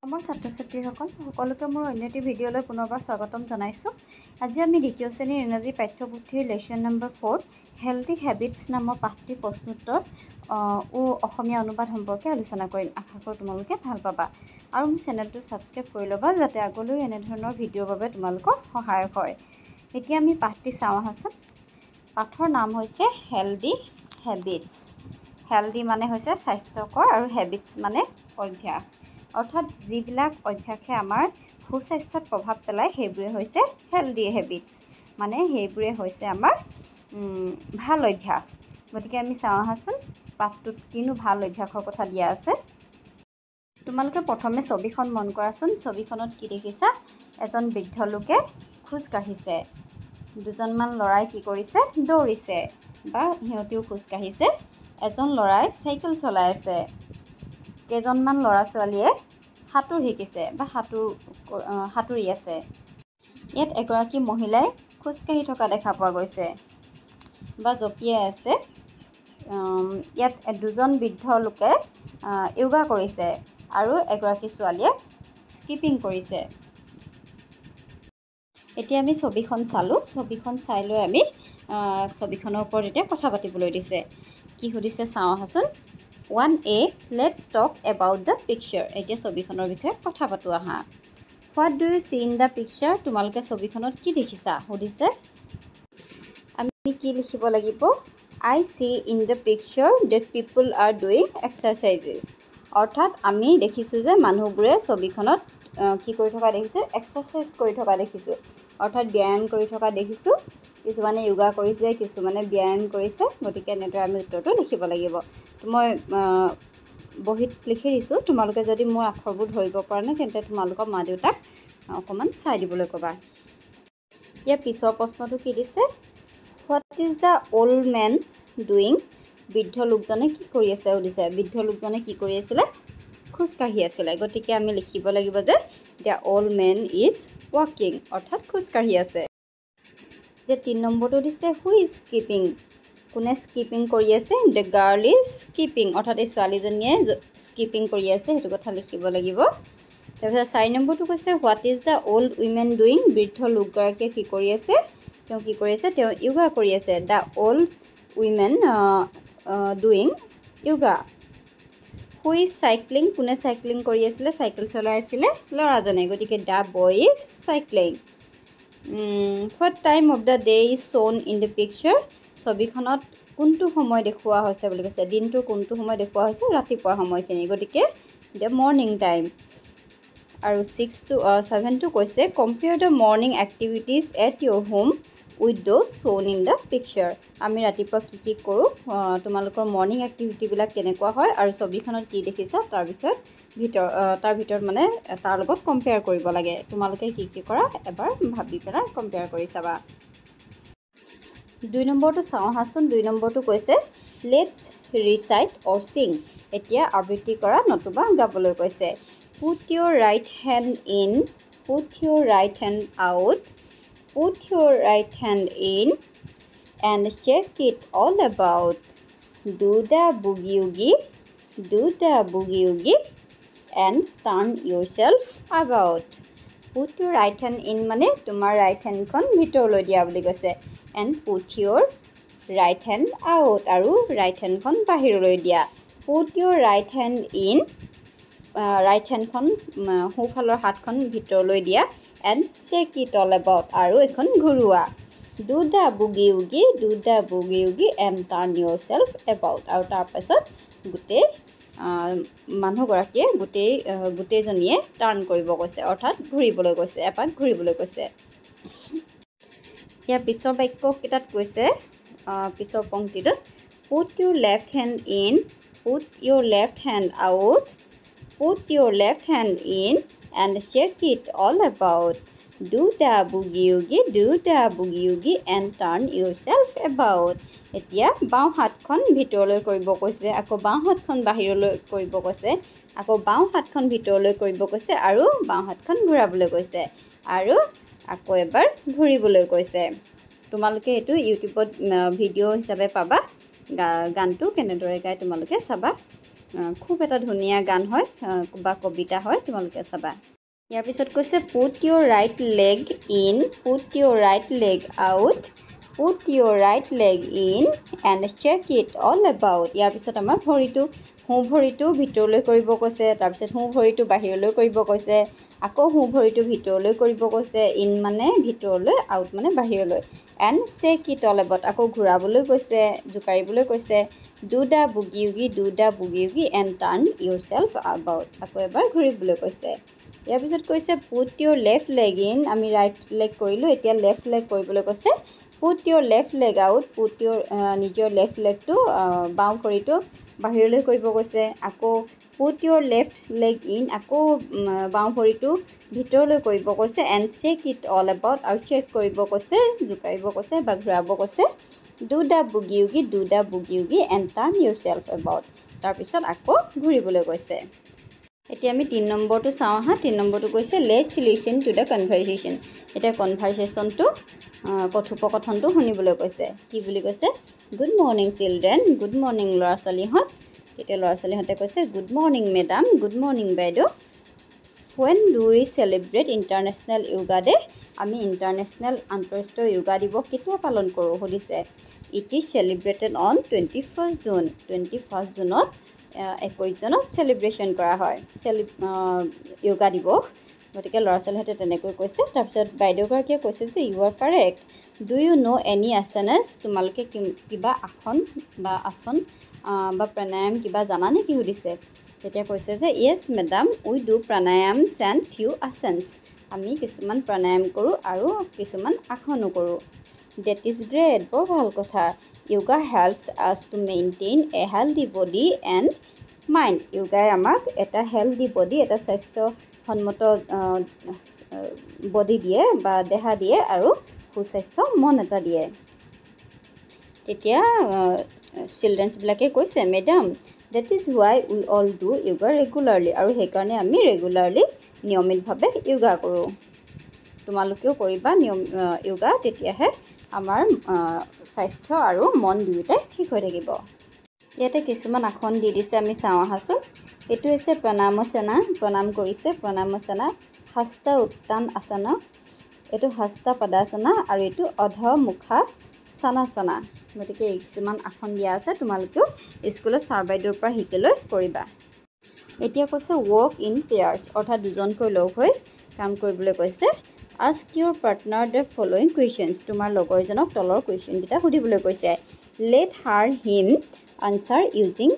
মোৰ ছাত্ৰ-ছাত্ৰীসকল সকলোকে মোৰ অন্য এটি ভিডিঅ'লৈ পুনৰবাৰ স্বাগতম জনাইছোঁ। আজি আমি দ্বিতীয় শ্ৰেণীৰ ইংৰাজী পাঠ্যপুথিৰ লেচন নম্বৰ 4 হেল্থি হেবিটছ নামৰ পাঠটি প্ৰশ্নোত্তৰ অসমীয়া অনুবাদ সম্পৰ্কে আলোচনা কৰিম। আশা কৰোঁ তোমালোকে ভাল পাবা আৰু মোৰ চেনেলটো ছাবস্ক্ৰাইব কৰি ল'বা যাতে আগলৈ এনেধৰণৰ ভিডিঅ'ৰ বাবে তোমালোকৰ সহায়ক হয়। এতিয়া আমি পাঠটি চাওঁ আহাচোন। পাঠৰ নাম হৈছে হেল্থি হেবিটছ। হেল্থি মানে হৈছে স্বাস্থ্যকৰ আৰু হেবিটছ মানে অভ্যাস। অৰ্থাৎ যিবিলাক অভ্যাসে আমাৰ সুস্বাস্থ্যত প্ৰভাৱ পেলায় সেইবোৰে হৈছে হেল্থি হেবিটছ, মানে সেইবোৰে হৈছে আমাৰ ভাল অভ্যাস। গতিকে আমি চাওঁ আহাচোন পাঠটোত কিনো ভাল অভ্যাসৰ কথা দিয়া আছে। তোমালোকে প্ৰথমে ছবিখন মন কৰাচোন। ছবিখনত কি দেখিছা? এজন বৃদ্ধ লোকে খোজ কাঢ়িছে, দুজনমান ল'ৰাই কি কৰিছে? দৌৰিছে বা সিহঁতিও খোজ কাঢ়িছে। এজন ল'ৰাই চাইকেল চলাই আছে। কেইজনমান ল'ৰা ছোৱালীয়ে সাঁতোৰ শিকিছে বা সাঁতুৰি আছে। ইয়াত এগৰাকী মহিলাই খোজকাঢ়ি থকা দেখা পোৱা গৈছে বা জঁপিয়াই আছে। ইয়াত দুজন বৃদ্ধ লোকে য়োগা কৰিছে আৰু এগৰাকী ছোৱালীয়ে স্কিপিং কৰিছে। এতিয়া আমি ছবিখন চালোঁ। ছবিখন চাই লৈ আমি ছবিখনৰ ওপৰত এতিয়া কথা পাতিবলৈ দিছে। কি সুধিছে চাওঁ আহাচোন। 1A let's talk about the picture. এতিয়া ছবিখনৰ বিষয়ে কথা পাতোঁ আহা। What do you see in the picture? তোমালোকে ছবিখনত কি দেখিছা সুধিছে। আমি কি লিখিব লাগিব? I see in the picture that people are doing exercises. অৰ্থাৎ আমি দেখিছোঁ যে মানুহবোৰে ছবিখনত কি কৰি থকা দেখিছোঁ? এক্সাৰচাইজ কৰি থকা দেখিছোঁ। অৰ্থাৎ ব্যায়াম কৰি থকা দেখিছোঁ। কিছুমানে য়োগা কৰিছে, কিছুমানে ব্যায়াম কৰিছে। গতিকে এনেদৰে আমি উত্তৰটো লিখিব লাগিব। মই বহীত লিখি দিছোঁ। তোমালোকে যদি মোৰ আখৰবোৰ ধৰিব পৰা নাই তেন্তে তোমালোকৰ মা দেউতাক অকণমান চাই দিবলৈ ক'বা। ইয়াৰ পিছৰ প্ৰশ্নটো কি দিছে? What is the old men doing? বৃদ্ধ লোকজনে কি কৰি আছে সুধিছে। বৃদ্ধ লোকজনে কি কৰি আছিলে? খোজকাঢ়ি আছিলে। গতিকে আমি লিখিব লাগিব যে দ্য অল্ড মেন ইজ ৱাকিং, অৰ্থাৎ খোজকাঢ়ি আছে। এতিয়া 3 নম্বৰটো দিছে হু ইজ স্কিপিং? কোনে স্কিপিং কৰি আছে? দ্য গাৰ্ল ইজ স্কিপিং, অৰ্থাৎ এই ছোৱালীজনীয়ে স্কিপিং কৰি আছে, সেইটো কথা লিখিব লাগিব। তাৰপিছত 4 নম্বৰটো কৈছে what is the old women doing? বৃদ্ধ লোকগৰাকীয়ে কি কৰি আছে? তেওঁ কি কৰি আছে? তেওঁ য়োগা কৰি আছে। The old women doing yoga. Who is cycling? কোনে চাইক্লিং কৰি আছিলে? চাইকেল চলাই আছিলে ল'ৰাজনে। গতিকে the boy is cycling. What time of the day is shown in the picture? ছবিখনত কোনটো সময় দেখুওৱা হৈছে বুলি কৈছে? দিনটোৰ কোনটো সময় দেখুওৱা হৈছে? ৰাতিপুৱাৰ সময়খিনি। গতিকে দ্য মৰ্ণিং টাইম। আৰু 7টো কৈছে compare the morning activities at your home with those shown in the picture. আমি ৰাতিপুৱা কি কৰোঁ, তোমালোকৰ মৰ্ণিং এক্টিভিটিবিলাক কেনেকুৱা হয় আৰু ছবিখনত কি দেখিছা তাৰ ভিতৰত মানে তাৰ লগত কম্পেয়াৰ কৰিব লাগে। তোমালোকে কি কৰা এবাৰ ভাবি পেলাই কম্পেয়াৰ কৰি চাবা। 2 নম্বৰটো চাওঁ আহাচোন। 2 নম্বৰটো কৈছে লেটছ ৰিচাইট অৰ চিং। এতিয়া আবৃত্তি কৰা নতুবা গাবলৈ কৈছে। Put your right hand in, put your right hand out, put your right hand in and check it all about, do the boogie woogie, do the boogie woogie and turn your self about. Put your right hand in মানে তোমাৰ right হেণ্ডখন ভিতৰলৈ দিয়া বুলি কৈছে। And put your right hand out আৰু right হেণ্ডখন বাহিৰলৈ দিয়া। Put your right hand in, right হেণ্ডখন সোঁফালৰ হাতখন ভিতৰলৈ দিয়া। And check it all about আৰু এখন ঘূৰোৱা। Do the boogie woogie, do the boogie woogie and turn your self about. আৰু তাৰপাছত গোটেই মানুহগৰাকীয়ে গোটেইজনীয়ে টাৰ্ণ কৰিব কৈছে, অৰ্থাৎ ঘূৰিবলৈ কৈছে, এপাক ঘূৰিবলৈ কৈছে। ইয়াৰ পিছৰ বাক্যকেইটাত কৈছে, পিছৰ পংক্তিটোত put your left hand in, put your left hand out, put your left hand in and check it all about, do the boogie woogie, do the boogie woogie and turn your self about. এতিয়া বাওঁ হাতখন ভিতৰলৈ কৰিব কৈছে, আকৌ বাওঁ হাতখন বাহিৰলৈ কৰিব কৈছে, আকৌ বাওঁ হাতখন ভিতৰলৈ কৰিব কৈছে আৰু বাওঁ হাতখন ঘূৰাবলৈ কৈছে আৰু আকৌ এবাৰ ঘূৰিবলৈ কৈছে। তোমালোকে এইটো ইউটিউবত ভিডিঅ' হিচাপে পাবা। গানটো কেনেদৰে গাই তোমালোকে চাবা। খুব এটা ধুনীয়া গান হয় বা কবিতা হয়, তোমালোকে চাবা। ইয়াৰ পিছত কৈছে put your right leg in, put your right leg out, put your right leg in and check it all about. ইয়াৰ পিছত আমাৰ ভৰিটো, সোঁ ভৰিটো ভিতৰলৈ কৰিব কৈছে, তাৰপিছত সোঁ ভৰিটো বাহিৰলৈ কৰিব কৈছে, আকৌ সোঁ ভৰিটো ভিতৰলৈ কৰিব কৈছে, ইন মানে ভিতৰলৈ, আউট মানে বাহিৰলৈ, and check it all about, আকৌ ঘূৰাবলৈ কৈছে, জোকাৰিবলৈ কৈছে, do the boogie woogie, do the boogie woogie and turn your self about, আকৌ এবাৰ ঘূৰিবলৈ কৈছে। ইয়াৰ পিছত কৈছে put your left leg in, আমি ৰাইট লেগ কৰিলোঁ, এতিয়া লেফ্ট লেগ কৰিবলৈ কৈছে, put your left leg out, put your নিজৰ লেফ্ট লেগটো বাওঁ ভৰিটো বাহিৰলৈ কৰিব কৈছে, আকৌ put your left leg in, আকৌ বাওঁ ভৰিটো ভিতৰলৈ কৰিব কৈছে, and check it all about, আৰু চেক কৰিব কৈছে, জোকাৰিব কৈছে বা ঘূৰাব কৈছে, do the boogie woogie, do the boogie woogie and turn your self about, তাৰপিছত আকৌ ঘূৰিবলৈ কৈছে। এতিয়া আমি 3 নম্বৰটো চাওঁ আহা। 3 নম্বৰটো কৈছে let's listen to the conversation. এতিয়া কনভাৰচেশ্যনটো কথোপকথনটো শুনিবলৈ কৈছে। কি বুলি কৈছে? Good morning children, good morning ল'ৰা ছোৱালীহঁত। তেতিয়া ল'ৰা ছোৱালীহঁতে কৈছে good morning madam, good morning বাইদেউ। When do we celebrate international yoga day? আমি ইণ্টাৰনেশ্যনেল আন্তঃৰাষ্ট্ৰীয় য়োগা দিৱস কেতিয়া পালন কৰোঁ সুধিছে। It is celebrated on 21 June. 21 জুনত 21 জুনত চেলিব্ৰেশ্যন কৰা হয় য়োগা দিৱস। গতিকে ল'ৰা ছোৱালীহঁতে তেনেকৈ কৈছে। তাৰপিছত বাইদেউগৰাকীয়ে কৈছে যে you are correct. Do you know' any asanas? তোমালোকে কিবা আসন বা বা প্ৰাণায়াম কিবা জানা নেকি সুধিছে। তেতিয়া কৈছে যে yes madam, we do pranayams and few asanas. আমি কিছুমান প্ৰাণায়াম কৰোঁ আৰু কিছুমান আসনো কৰোঁ। ডেট ইজ গ্ৰেট, বৰ ভাল কথা। Yoga helps us to maintain a healthy body and mind. য়োগাই আমাক এটা হেল্ডি বডি, এটা স্বাস্থ্যসন্মত বডি দিয়ে বা দেহা দিয়ে আৰু সুস্বাস্থ্য মন এটা দিয়ে। তেতিয়া চিলড্ৰেনছবিলাকে কৈছে madam, that is why we all do yoga regularly. আৰু সেইকাৰণে আমি ৰেগুলাৰলি নিয়মিতভাৱে য়োগা কৰোঁ। তোমালোকেও কৰিবা য়োগা, তেতিয়াহে আমাৰ স্বাস্থ্য আৰু মন দুয়োটাই ঠিক হৈ থাকিব। ইয়াতে কিছুমান আসন দি দিছে, আমি চাওঁ আহাচোন। এইটো হৈছে প্ৰণামসনা, প্ৰণাম কৰিছে প্ৰণামসনা, হস্ত উত্তান আসনা, এইটো হস্ত পদাসনা, আৰু এইটো অধ মুখা সনাসনা। গতিকে এই কিছুমান আসন দিয়া আছে, তোমালোকেও স্কুলত ছাৰ বাইদেউৰ পৰা শিকি লৈ কৰিবা। এতিয়া কৈছে ৱৰ্ক ইন পেয়াৰ্ছ, অৰ্থাৎ দুজনকৈ লগ হৈ কাম কৰিবলৈ কৈছে। Ask your partner the following questions. তোমাৰ লগৰজনক তলৰ কুৱেশ্যনকেইটা সুধিবলৈ কৈছে। Let her him answer using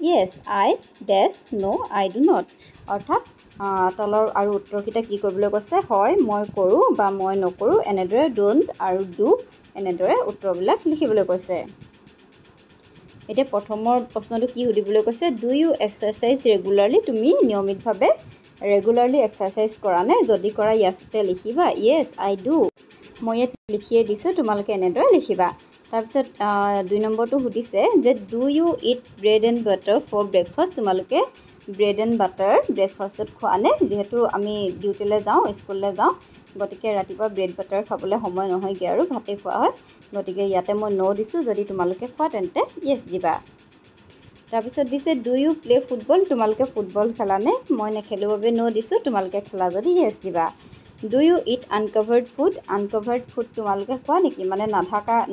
yes, I does, no' I do not. অৰ্থাৎ তলৰ আৰু উত্তৰকেইটা কি কৰিবলৈ কৈছে, হয় মই কৰোঁ বা মই নকৰোঁ, এনেদৰে ডোণ্ট আৰু ডু এনেদৰে উত্তৰবিলাক লিখিবলৈ কৈছে। এতিয়া প্ৰথমৰ প্ৰশ্নটো কি সুধিবলৈ কৈছে, ডু ইউ এক্সাৰচাইজ ৰেগুলাৰলি? তুমি নিয়মিতভাৱে ৰেগুলাৰলি এক্সাৰচাইজ কৰা নে? যদি কৰা ইয়াতে লিখিবা য়েছ আই ডু। মই ইয়াত লিখিয়ে দিছোঁ, তোমালোকে এনেদৰে লিখিবা। তাৰপিছত 2 নম্বৰটো সুধিছে যে do you eat bread and butter for breakfast? তোমালোকে ব্ৰেড এণ্ড বাটাৰ ব্ৰেকফাষ্টত খোৱা নে? যিহেতু আমি ডিউটিলৈ যাওঁ, স্কুললৈ যাওঁ, গতিকে ৰাতিপুৱা ব্ৰেড বাটাৰ খাবলৈ সময় নহয়গৈ আৰু ভাতেই খোৱা হয়। গতিকে ইয়াতে মই ন' দিছোঁ, যদি তোমালোকে খোৱা তেন্তে য়েছ দিবা। তাৰপিছত দিছে ডু ইউ প্লে ফুটবল? তোমালোকে ফুটবল খেলানে? মই নেখেলোঁ বাবে ন' দিছোঁ, তোমালোকে খেলা যদি য়েছ দিবা। Do you eat uncovered food? Uncovered food তোমালোকে খোৱা নেকি? মানে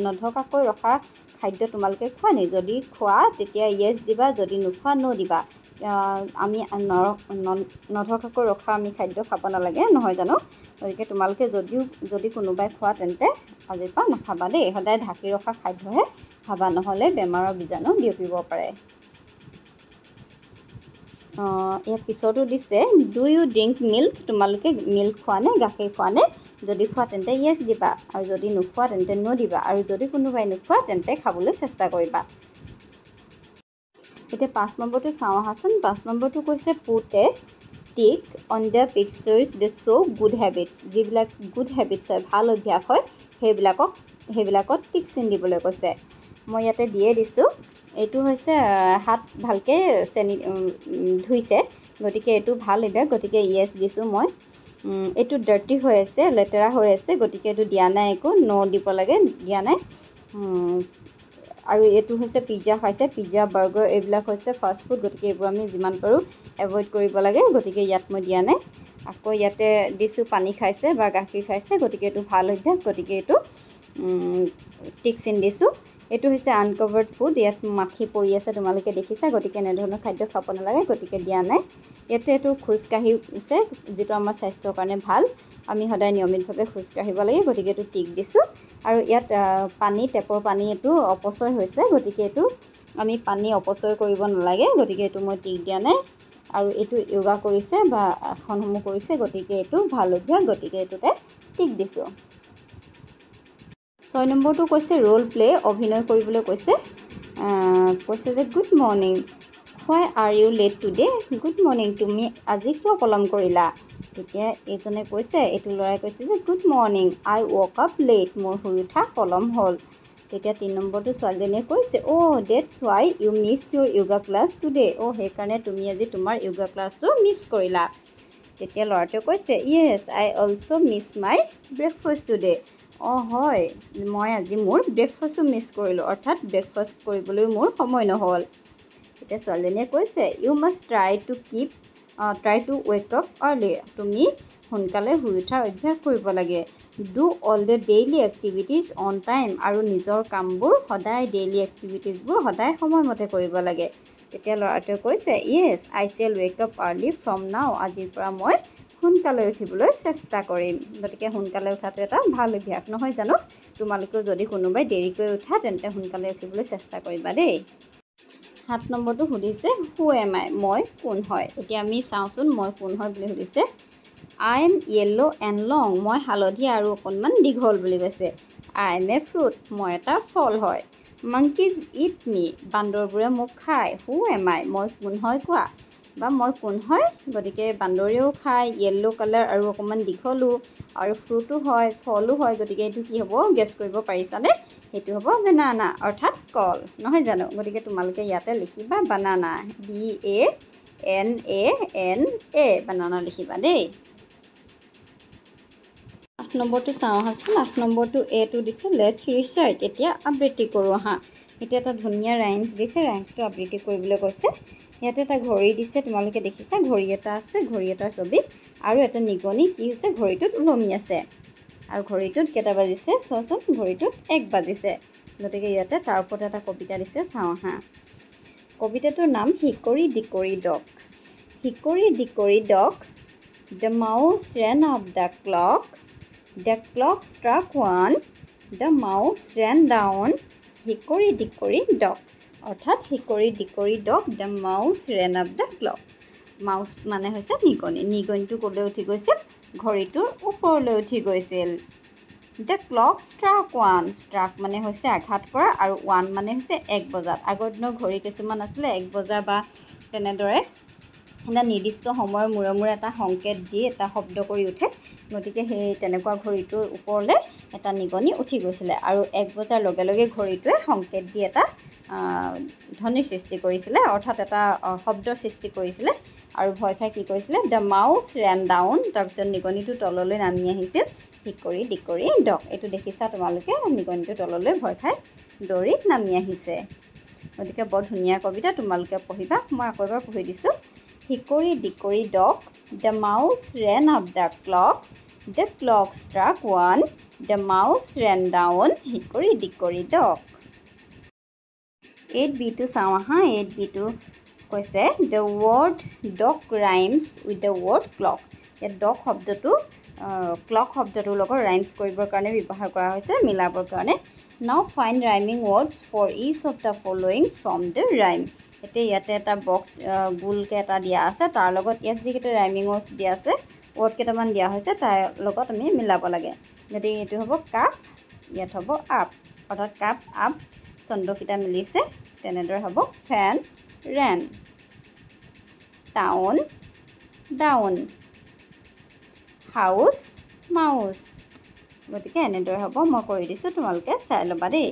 নঢকাকৈ ৰখা খাদ্য তোমালোকে খোৱা নেকি? যদি খোৱা তেতিয়া য়েছ দিবা, যদি নোখোৱা ন' দিবা। আমি নঢকাকৈ ৰখা আমি খাদ্য খাব নালাগে, নহয় জানো? গতিকে তোমালোকে যদি কোনোবাই খোৱা তেন্তে আজিৰ পৰা নাখাবা দেই। সদায় ঢাকি ৰখা খাদ্যহে খাবা, নহ'লে বেমাৰৰ বীজাণু বিয়পিব পাৰে। ইয়াৰ পিছতো দিছে ডু ইউ ড্ৰিংক মিল্ক? তোমালোকে মিল্ক খোৱা নে, গাখীৰ খোৱা নে? যদি খোৱা তেন্তে য়েছ দিবা, আৰু যদি নোখোৱা তেন্তে ন' দিবা, আৰু যদি কোনোবাই নোখোৱা তেন্তে খাবলৈ চেষ্টা কৰিবা। এতিয়া 5 নম্বৰটো চাওঁ আহাচোন। 5 নম্বৰটো কৈছে put a tick on the pictures the show' good habits. যিবিলাক গুড হেবিটছ হয়, ভাল অভ্যাস হয়, সেইবিলাকত টিক চিন দিবলৈ কৈছে। মই ইয়াতে দিয়ে দিছোঁ। এইটো হৈছে হাত ভালকৈ ধুইছে, গতিকে এইটো ভাল অভ্যাস, গতিকে য়েছ দিছোঁ মই। এইটো ডাৰ্টি হৈ আছে, লেতেৰা হৈ আছে, গতিকে এইটো দিয়া নাই একো, ন' দিব লাগে, দিয়া নাই। আৰু এইটো হৈছে পিজ্জা খাইছে, পিজ্জা বাৰ্গাৰ এইবিলাক হৈছে ফাষ্ট ফুড, গতিকে এইবোৰ আমি যিমান পাৰোঁ এভইড কৰিব লাগে, গতিকে ইয়াত মই দিয়া নাই। আকৌ ইয়াতে দিছোঁ পানী খাইছে বা গাখীৰ খাইছে, গতিকে এইটো ভাল অভ্যাস, গতিকে এইটো টিক চিন দিছোঁ। এইটো হৈছে আনকভাৰ্ড ফুড, ইয়াত মাখি পৰি আছে তোমালোকে দেখিছা, গতিকে এনেধৰণৰ খাদ্য খাব নালাগে, গতিকে দিয়া নাই। ইয়াতে এইটো খোজকাঢ়িছে, যিটো আমাৰ স্বাস্থ্যৰ কাৰণে ভাল, আমি সদায় নিয়মিতভাৱে খোজকাঢ়িব লাগে, গতিকে এইটো টিক দিছোঁ। আৰু ইয়াত পানী, টেপৰ পানী এইটো অপচয় হৈছে, গতিকে এইটো আমি পানী অপচয় কৰিব নালাগে, গতিকে এইটো মই টিক দিয়া নাই। আৰু এইটো য়োগা কৰিছে বা আসনসমূহ কৰিছে, গতিকে এইটো ভাল অভ্যাস, গতিকে এইটোতে টিক দিছোঁ। 6 নম্বৰটো কৈছে ৰোল প্লে, অভিনয় কৰিবলৈ কৈছে। কৈছে যে good morning, why are you late today, good morning, তুমি আজি কিয় পলম কৰিলা? তেতিয়া এইজনে কৈছে, এইটো ল'ৰাই কৈছে যে গুড মৰ্ণিং, আই ৱ'ক আপ লেট, মোৰ শুই উঠা পলম হ'ল। তেতিয়া 3 নম্বৰটো ছোৱালীজনীয়ে কৈছে that's why you missed your yoga class today, সেইকাৰণে তুমি আজি তোমাৰ য়োগা ক্লাছটো মিছ কৰিলা। তেতিয়া ল'ৰাটোৱে কৈছে য়েছ আই অলছ' মিছ মাই ব্ৰেকফাষ্ট টুডে, হয় মই আজি মোৰ ব্ৰেকফাষ্টো মিছ কৰিলোঁ, অৰ্থাৎ ব্ৰেকফাষ্ট কৰিবলৈ মোৰ সময় নহ'ল। তেতিয়া ছোৱালীজনীয়ে কৈছে you must try to wake up early, তুমি সোনকালে শুই উঠাৰ অভ্যাস কৰিব লাগে। Do all the daily activities on time, আৰু নিজৰ কামবোৰ সদায়, ডেইলি এক্টিভিটিজবোৰ সদায় সময়মতে কৰিব লাগে। তেতিয়া ল'ৰাটোৱে কৈছে yes I shall wake up early from now, আজিৰ পৰা মই সোনকালে উঠিবলৈ চেষ্টা কৰিম। গতিকে সোনকালে উঠাটো এটা ভাল অভ্যাস নহয় জানো? তোমালোকেও যদি কোনোবাই দেৰিকৈ উঠা তেন্তে সোনকালে উঠিবলৈ চেষ্টা কৰিবা দেই। 7 নম্বৰটো সুধিছে হু এম আই, মই কোন হয়? এতিয়া আমি চাওঁচোন মই কোন হয় বুলি সুধিছে। আই এম য়েল্ল' এণ্ড লং, মই হালধীয়া আৰু অকণমান দীঘল বুলি কৈছে। আই এম এ ফ্ৰুট, মই এটা ফল হয়। মাংকিজ ইট মি, বান্দৰবোৰে মোক খায়। হু এম আই, মই কোন হয় কোৱা, বা মই কোন হয়? গতিকে বান্দৰেও খায়, য়েল্ল' কালাৰ আৰু অকণমান দীঘলো, আৰু ফ্ৰুটো হয়, ফলো হয়, গতিকে এইটো কি হ'ব গেছ কৰিব পাৰিছানে? সেইটো হ'ব বেনানা, অৰ্থাৎ কল, নহয় জানো? গতিকে তোমালোকে ইয়াতে লিখিবা বানানা, BANANA, বানানা লিখিবা দেই। 8 নম্বৰটো চাওঁ আহাচোন। 8 নম্বৰটো এটো দিছে লেটছ ৰিচাইট, এতিয়া আবৃত্তি কৰোঁ আহা। এতিয়া এটা ধুনীয়া ৰাইমছ দিছে, ৰাইমছটো আবৃত্তি কৰিবলৈ কৈছে। ইয়াতে এটা ঘড়ী দিছে, তোমালোকে দেখিছা ঘড়ী এটা আছে, ঘড়ী এটাৰ ছবি, আৰু এটা নিগনি কি হৈছে ঘড়ীটোত ওলমি আছে, আৰু ঘড়ীটোত কেইটা বাজিছে চোৱাচোন, ঘড়ীটোত 1 বাজিছে। গতিকে ইয়াতে তাৰ ওপৰত এটা কবিতা দিছে, চাওঁ আহা। কবিতাটোৰ নাম hickory dickory dog. Hickory dickory dog, the mouse ran up the clock, the clock struck 1, the mouse ran down, hickory dickory dog, অৰ্থাৎ hickory dickory dog, the mouse ran up the clock. Mouse মানে হৈছে নিগনি, নিগনিটো ক'লৈ উঠি গৈছিল? ঘড়ীটোৰ ওপৰলৈ উঠি গৈছিল। দ্য ক্লক ষ্ট্ৰাক 1, ষ্ট্ৰাক মানে হৈছে আঘাত কৰা, আৰু 1 মানে হৈছে 1 বজাত। আগৰ দিনৰ ঘড়ী কিছুমান আছিলে 1 বজা বা তেনেদৰে এটা নিৰ্দিষ্ট সময়ৰ মূৰে মূৰে এটা সংকেত দি এটা শব্দ কৰি উঠে, গতিকে সেই তেনেকুৱা ঘড়ীটোৰ ওপৰলৈ এটা নিগনি উঠি গৈছিলে, আৰু 1 বজাৰ লগে লগে ঘড়ীটোৱে সংকেত দি এটা ধ্বনিৰ সৃষ্টি কৰিছিলে, অৰ্থাৎ এটা শব্দৰ সৃষ্টি কৰিছিলে, আৰু ভয় খাই কি কৰিছিলে? দ্য মাউচ ৰেন ডাউন, তাৰপিছত নিগনিটো তললৈ নামি আহিছিল, হিকৰি ডিকৰি ডগ। এইটো দেখিছা তোমালোকে, নিগনিটো তললৈ ভয় খাই দৌৰি নামি আহিছে। গতিকে বৰ ধুনীয়া কবিতা, তোমালোকে পঢ়িবা। মই আকৌ এবাৰ পঢ়ি দিছোঁ। Hickory dickory dog, the mouse ran up the clock, the clock struck 1, the mouse ran down, hickory dickory dog. 8Bটো চাওঁ আহা। 8Bটো কৈছে the word dog rhymes with the word clock. ইয়াত ডগ শব্দটো ক্লক শব্দটোৰ লগত ৰাইমছ কৰিবৰ কাৰণে ব্যৱহাৰ কৰা হৈছে, মিলাবৰ কাৰণে। Now find rhyming words for each of the following from the rhyme. এতিয়া ইয়াতে এটা বক্স গোলকৈ এটা দিয়া আছে, তাৰ লগত ইয়াত যিকেইটা ৰাইমিং ৱৰ্ডছ দিয়া আছে, ৱৰ্ড কেইটামান দিয়া হৈছে, তাৰ লগত আমি মিলাব লাগে। গতিকে এইটো হ'ব কাপ, ইয়াত হ'ব আপ, অৰ্থাৎ কাপ আপ, চন্দ্ৰকেইটা মিলিছে, তেনেদৰে হ'ব ফেন ৰেন, টাউন ডাউন, হাউচ মাউচ। গতিকে এনেদৰে হ'ব, মই কৰি দিছোঁ, তোমালোকে চাই ল'বা দেই।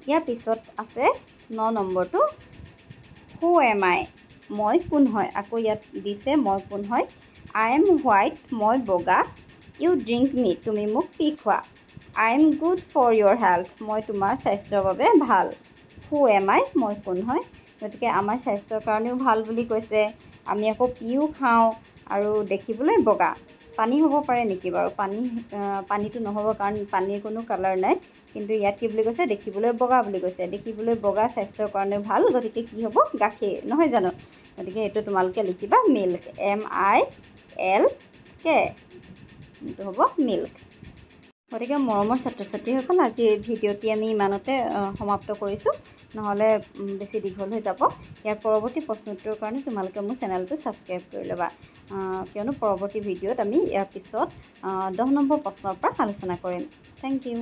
ইয়াৰ পিছত আছে 9 নম্বৰটো হু এম আই, মই কোন হয়? আকৌ ইয়াত দিছে মই কোন হয়। আই এম হোৱাইট, মই বগা। ইউ ড্ৰিংক মি, তুমি মোক পি খোৱা। I am good for your health, মই তোমাৰ স্বাস্থ্যৰ বাবে ভাল। হু এম আই, মই কোন হয়। গতিকে আমাৰ স্বাস্থ্যৰ কাৰণেও ভাল বুলি কৈছে। আমি আকৌ পিও খাওঁ আৰু দেখিবলৈ বগা। পানী হ'ব পাৰে নেকি বাৰু? পানীটো নহ'ব, কাৰণ পানীৰ কোনো কালাৰ নাই। কিন্তু ইয়াত কি বুলি কৈছে? দেখিবলৈ বগা বুলি কৈছে। দেখিবলৈ বগা, স্বাস্থ্যৰ কাৰণেও ভাল। গতিকে কি হ'ব? গাখীৰ, নহয় জানো? গতিকে এইটো তোমালোকে লিখিবা মিল্ক, MILK, এইটো হ'ব মিল্ক। গতিকে মৰমৰ ছাত্ৰ ছাত্ৰীসকল, আজিৰ এই ভিডিঅ'টি আমি ইমানতে সমাপ্ত কৰিছোঁ, নহ'লে বেছি দীঘল হৈ যাব। ইয়াৰ পৰৱৰ্তী প্ৰশ্নোত্তৰৰ কাৰণে তোমালোকে মোৰ চেনেলটো ছাবস্ক্ৰাইব কৰি ল'বা, কিয়নো পৰৱৰ্তী ভিডিঅ'ত আমি ইয়াৰ পিছত 10 নম্বৰ প্ৰশ্নৰ পৰা আলোচনা কৰিম। Thank U.